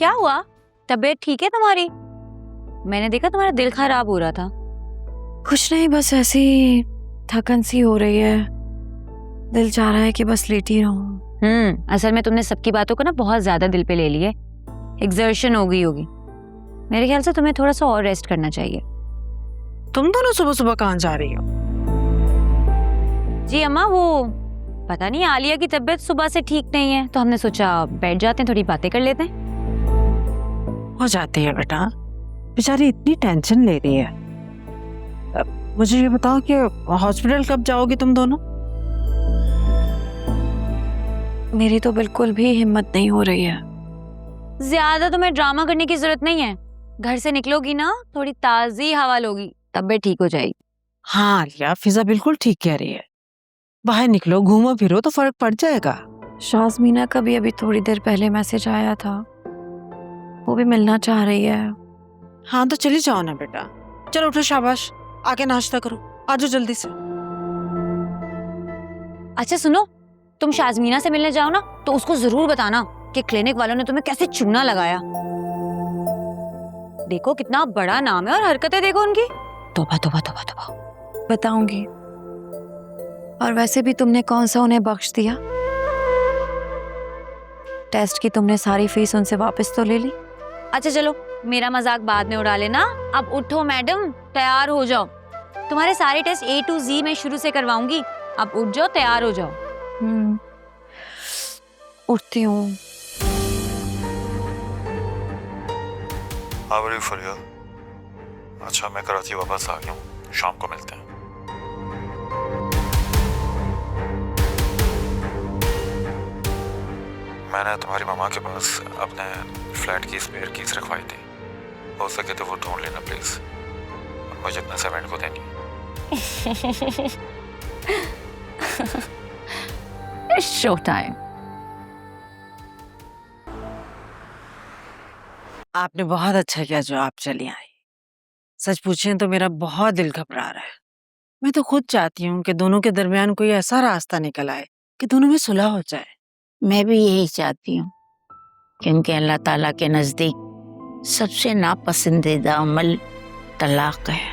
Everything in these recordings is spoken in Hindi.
क्या हुआ? तबीयत ठीक है तुम्हारी? मैंने देखा तुम्हारा दिल खराब हो रहा था। कुछ नहीं, बस ऐसी थकन सी हो रही है। दिल चाह रहा है कि बस लेटी रहूं। असल में तुमने सबकी बातों को ना बहुत ज्यादा दिल पे ले लिया। एक्सर्शन हो गई होगी। मेरे ख्याल से तुम्हें थोड़ा सा और रेस्ट करना चाहिए। तुम दोनों सुबह सुबह कहाँ जा रही हो? जी अम्मा, वो पता नहीं आलिया की तबीयत सुबह से ठीक नहीं है, तो हमने सोचा बैठ जाते हैं, थोड़ी बातें कर लेते हैं। हो जाती है बेटा, बेचारी इतनी टेंशन ले रही है। अब मुझे ये बताओ कि हॉस्पिटल कब जाओगी तुम दोनों? मेरी तो बिल्कुल भी हिम्मत नहीं हो रही है। ज्यादा तुम्हें ड्रामा करने की जरूरत नहीं है। घर से निकलोगी ना, थोड़ी ताजी हवा लोगी, तबीयत ठीक हो जाएगी। हाँ आलिया, फिजा बिल्कुल ठीक कह रही है। बाहर निकलो, घूमो फिरो तो फर्क पड़ जाएगा। शाज़मीना का भी अभी थोड़ी देर पहले मैसेज आया था, वो भी मिलना चाह रही है। हाँ तो चली जाओ ना बेटा। चलो उठो, शाबाश, आके नाश्ता करो, आ जाओ जल्दी से। अच्छा सुनो, तुम शाज़मीना से मिलने जाओ ना तो उसको जरूर बताना कि क्लिनिक वालों ने तुम्हें कैसे चूना लगाया। देखो कितना बड़ा नाम है और हरकतें देखो उनकी। तौबा तौबा तौबा तौबा। बताऊंगी। और वैसे भी तुमने कौन सा उन्हें बख्श दिया? टेस्ट की तुमने सारी फीस उनसे वापस तो ले ली। अच्छा चलो, मेरा मजाक बाद में उड़ा लेना। अब उठो मैडम, तैयार हो जाओ। तुम्हारे सारे टेस्ट A to Z मैं शुरू से करवाऊंगी। अब उठ जाओ, तैयार हो जाओ। उठती हूँ। हाँ बड़ी फरिया। अच्छा मैं कराची वापस आ गया हूँ, शाम को मिलते हैं। मैंने तुम्हारी मामा के पास अपने फ्लैट की स्पेयर कीज रखवाई थी, हो सके तो वो ढूंढ लेना प्लीज। मुझे अपने सर्वेंट को देनी। Show time. आपने बहुत अच्छा किया जो आप चली आई। सच पूछें तो मेरा बहुत दिल घबरा रहा है। मैं तो खुद चाहती हूँ कि दोनों के दरमियान कोई ऐसा रास्ता निकल आए कि दोनों में सुलह हो जाए। मैं भी यही चाहती हूँ, क्योंकि अल्लाह ताला के नज़दीक सबसे नापसंदीदा अमल तलाक है।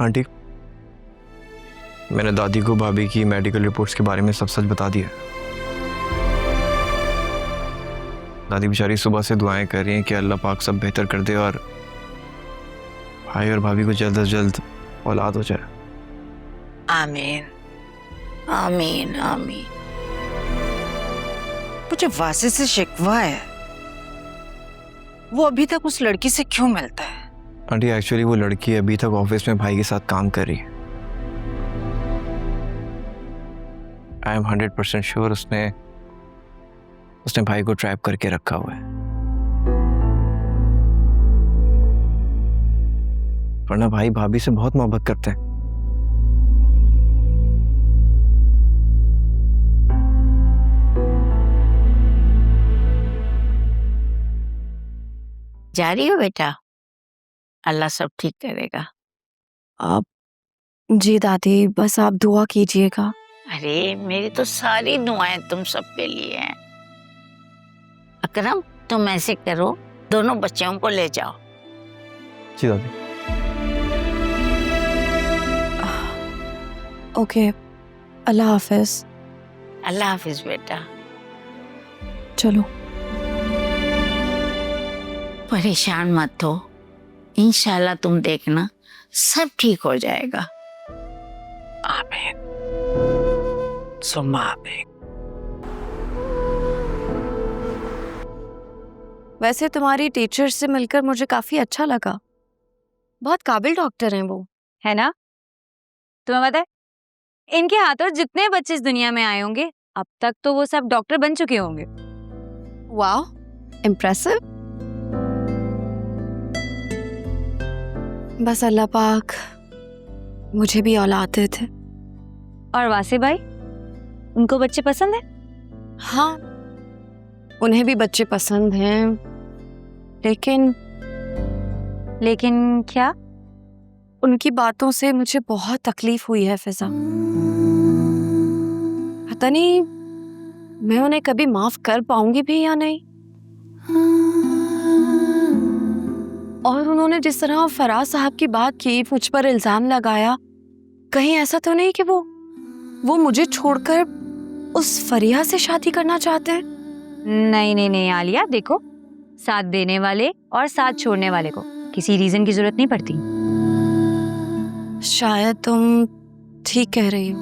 आंटी, मैंने दादी को भाभी की मेडिकल रिपोर्ट्स के बारे में सब सच बता दिया। दादी बेचारी सुबह से दुआएं कर रही हैं कि अल्लाह पाक सब बेहतर कर दे और भाई और भाभी को जल्द से जल्द औलाद हो जाए। आमीन आमीन आमीन। मुझे वासे से शिकवा है, वो अभी तक उस लड़की से क्यों मिलता है? आंटी एक्चुअली वो लड़की अभी तक ऑफिस में भाई के साथ काम कर रही है। आई एम 100% श्योर उसने भाई को ट्रैप करके रखा हुआ है, वरना भाई भाभी से बहुत मोहब्बत करते हैं। जा रही हो बेटा? अल्लाह सब ठीक करेगा। आप जी दादी, बस आप दुआ कीजिएगा। अरे मेरी तो सारी दुआएं तुम सबके लिए हैं। अकरम, तुम ऐसे करो, दोनों बच्चों को ले जाओ। जी दादी। ओके, अल्लाह हाफिज। अल्लाह हाफिज बेटा। चलो। परेशान मत हो, इंशाल्लाह तुम देखना सब ठीक हो जाएगा। आमीन सुम्मा आमीन। वैसे तुम्हारी टीचर से मिलकर मुझे काफी अच्छा लगा। बहुत काबिल डॉक्टर हैं वो। है ना? तुम्हें पता है, इनके हाथों जितने बच्चे इस दुनिया में आए होंगे, अब तक तो वो सब डॉक्टर बन चुके होंगे। Wow, impressive. बस अल्लाह पाक मुझे भी औलाद दे थे। और वासे भाई, उनको बच्चे पसंद है? हाँ, उन्हें भी बच्चे पसंद हैं, लेकिन क्या? उनकी बातों से मुझे बहुत तकलीफ हुई है फिजा। पता नहीं मैं उन्हें कभी माफ कर पाऊंगी भी या नहीं। और उन्होंने जिस तरह फराज साहब की बात की, मुझ पर इल्जाम लगाया, कहीं ऐसा तो नहीं कि वो मुझे छोड़कर उस फरिया से शादी करना चाहते हैं? नहीं नहीं नहीं आलिया, देखो साथ देने वाले और साथ छोड़ने वाले को किसी रीजन की जरूरत नहीं पड़ती। शायद तुम ठीक कह रही हो।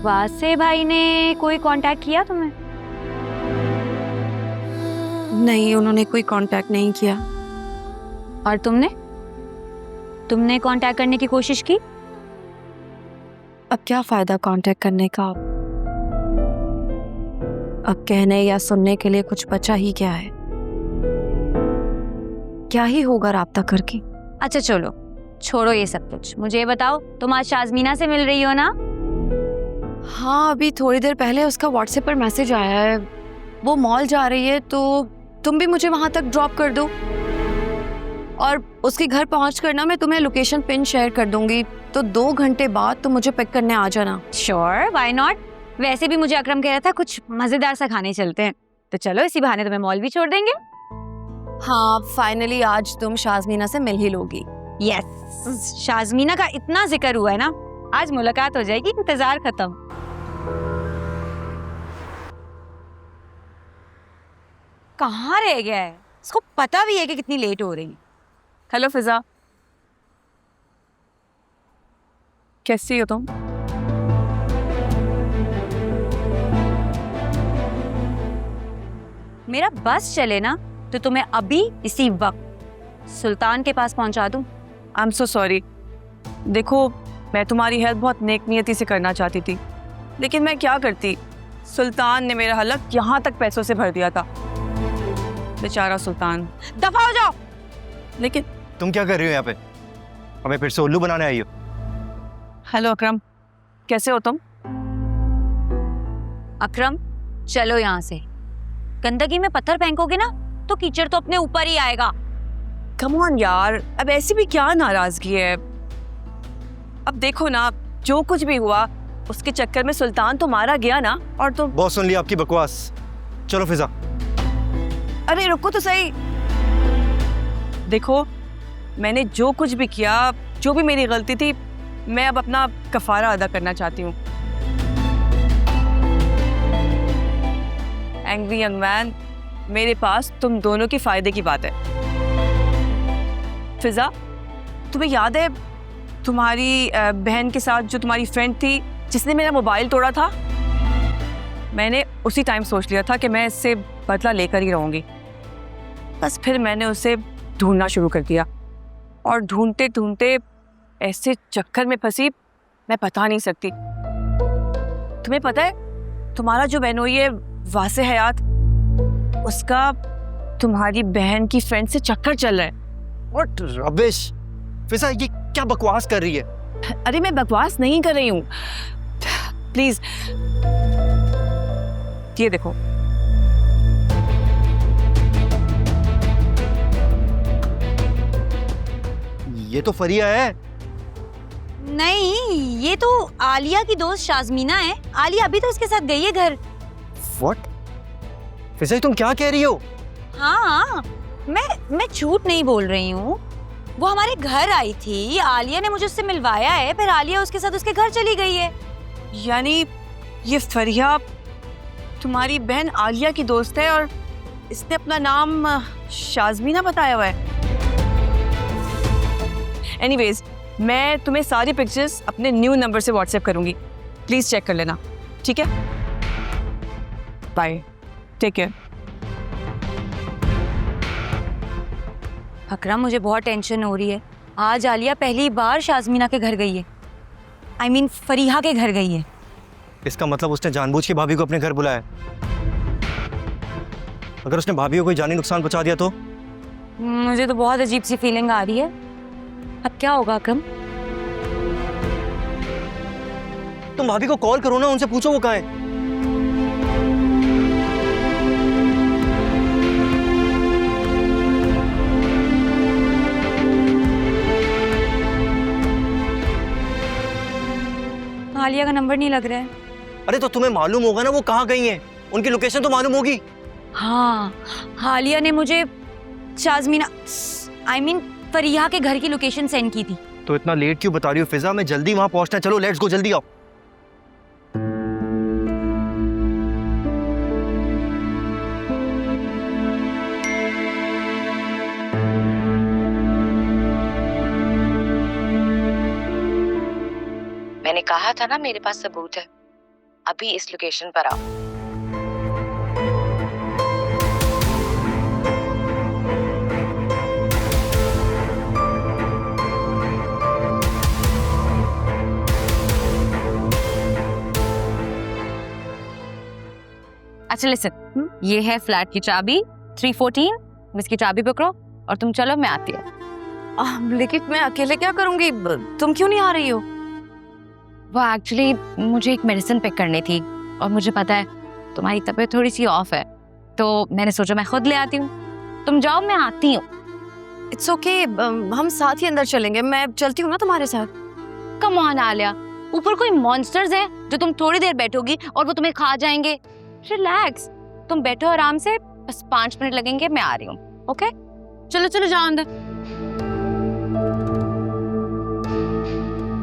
वासे भाई ने कोई कांटेक्ट किया तुम्हें? नहीं, उन्होंने कोई कांटेक्ट नहीं किया। और तुमने कांटेक्ट करने की कोशिश की? अब क्या फायदा कांटेक्ट करने का? अब कहने या सुनने के लिए कुछ बचा ही क्या है? क्या ही होगा राब्ता करके? अच्छा चलो छोड़ो ये सब कुछ, मुझे ये बताओ तुम आज शाज़मीना से मिल रही हो ना? हाँ, अभी थोड़ी देर पहले उसका व्हाट्सएप पर मैसेज आया है। वो मॉल जा रही है, तो तुम भी मुझे वहां तक ड्रॉप कर दो और उसके घर पहुंच कर ना मैं तुम्हें लोकेशन पिन शेयर कर दूंगी, तो 2 घंटे बाद तुम मुझे पिक करने आ जाना। Sure, why not. वैसे भी मुझे अकरम कह रहा था कुछ मजेदार सा खाने चलते हैं, तो चलो इसी बहाने तुम्हें मॉल भी छोड़ देंगे। हाँ, फाइनली आज तुम शाज़मीना से मिल ही लोगी। यस, शाज़मीना का इतना जिक्र हुआ है ना, आज मुलाकात हो जाएगी, इंतजार खत्म। कहाँ रह गया है? इसको पता भी है कि कितनी लेट हो रही है। हेलो फिजा, कैसी हो तुम? मेरा बस चले ना तो तुम्हें अभी इसी वक्त सुल्तान के पास पहुंचा दूं। I am so sorry. देखो, मैं तुम्हारी हेल्प बहुत नेक नियति से करना चाहती थी, लेकिन मैं क्या करती, सुल्तान ने मेरा हलक यहाँ तक पैसों से भर दिया था। बेचारा सुल्तान। दफा हो जाओ। लेकिन तुम क्या कर रही हो यहाँ पे? हमें फिर से उल्लू बनाने आई हो? हेलो अकरम, कैसे हो तुम? अकरम चलो यहाँ से, गंदगी में पत्थर फेंकोगे ना तो कीचड़ तो अपने ऊपर ही आएगा। कम ऑन यार, अब ऐसी भी क्या नाराजगी है? अब देखो ना, जो कुछ भी हुआ उसके चक्कर में सुल्तान तो मारा गया ना, और तुम। बहुत सुन लिया आपकी बकवास, चलो फिजा। अरे रुको तो सही। देखो, मैंने जो कुछ भी किया, जो भी मेरी गलती थी, मैं अब अपना कफारा अदा करना चाहती हूँ। एंग्री यंग मैन, मेरे पास तुम दोनों के फायदे की बात है। फिजा, तुम्हें याद है तुम्हारी बहन के साथ जो तुम्हारी फ्रेंड थी जिसने मेरा मोबाइल तोड़ा था? मैंने उसी टाइम सोच लिया था कि मैं इससे बदला लेकर ही रहूंगी। बस फिर मैंने उसे ढूंढना शुरू कर दिया, और ढूंढते ढूंढते ऐसे चक्कर में फंसी मैं बता नहीं सकती। तुम्हें पता है, तुम्हारा जो बहनोई है वासे हयात, उसका तुम्हारी बहन की फ्रेंड से चक्कर चल रहा है। What rubbish! फिजा, ये क्या बकवास कर रही है? अरे मैं बकवास नहीं कर रही हूँ, प्लीज ये देखो। ये तो फरिया है। नहीं, ये तो आलिया की दोस्त शाज़मीना है। आलिया अभी तो इसके साथ गई है घर। What? फिजा, तुम क्या कह रही हो? हाँ, मैं झूठ नहीं बोल रही हूँ। वो हमारे घर आई थी, आलिया ने मुझे उससे मिलवाया है, फिर आलिया उसके साथ उसके घर चली गई है। यानी ये फरिया तुम्हारी बहन आलिया की दोस्त है, और इसने अपना नाम शाज़मीना बताया हुआ है। एनीवेज, मैं तुम्हें सारी पिक्चर्स अपने न्यू नंबर से व्हाट्सएप करूंगी, प्लीज चेक कर लेना, ठीक है? Bye, take care. अकरम, मुझे बहुत टेंशन हो रही है। आज आलिया पहली बार शाज़मीना के घर गई है, I mean फरीहा के घर गई है। इसका मतलब उसने जानबूझ के भाभी को अपने घर बुलाया। अगर उसने भाभी को कोई जानी नुकसान पहुंचा दिया तो? मुझे तो बहुत अजीब सी फीलिंग आ रही है। अब क्या होगा अकरम? तुम भाभी को कॉल करो ना, उनसे पूछो वो कहाँ है। आलिया का नंबर नहीं लग रहा है। अरे तो तुम्हें मालूम होगा ना वो कहाँ गई हैं, उनकी लोकेशन तो मालूम होगी। हाँ, आलिया ने मुझे शाज़मीना, आई मीन फरीहा के घर की लोकेशन सेंड की थी। तो इतना लेट क्यों बता रही हो फिजा? मैं जल्दी वहां पहुंचना है। चलो लेट्स गो, जल्दी आओ। मैंने कहा था ना मेरे पास सबूत है। अभी इस लोकेशन पर आओ। अच्छा लिसन, ये है फ्लैट की चाबी 314, इसकी चाबी पकड़ो और तुम चलो, मैं आती हूँ। लेकिन मैं अकेले क्या करूंगी? तुम क्यों नहीं आ रही हो? वो एक्चुअली मुझे एक मेडिसिन पिक करनी थी और मुझे पता है तुम्हारी तबीयत थोड़ी सी ऑफ है, तो मैंने सोचा मैं खुद ले आती हूँ। तुम जाओ, मैं आती हूँ। इट्स ओके, हम साथ ही अंदर चलेंगे। मैं चलती हूँ ना तुम्हारे साथ। कम ऑन आलिया, ऊपर कोई मॉन्स्टर्स हैं जो तुम थोड़ी देर बैठोगी और वो तुम्हें खा जाएंगे। रिलैक्स, तुम बैठो आराम से, बस 5 मिनट लगेंगे, मैं आ रही हूँ। ओके, चलो चलो जाओ अंदर।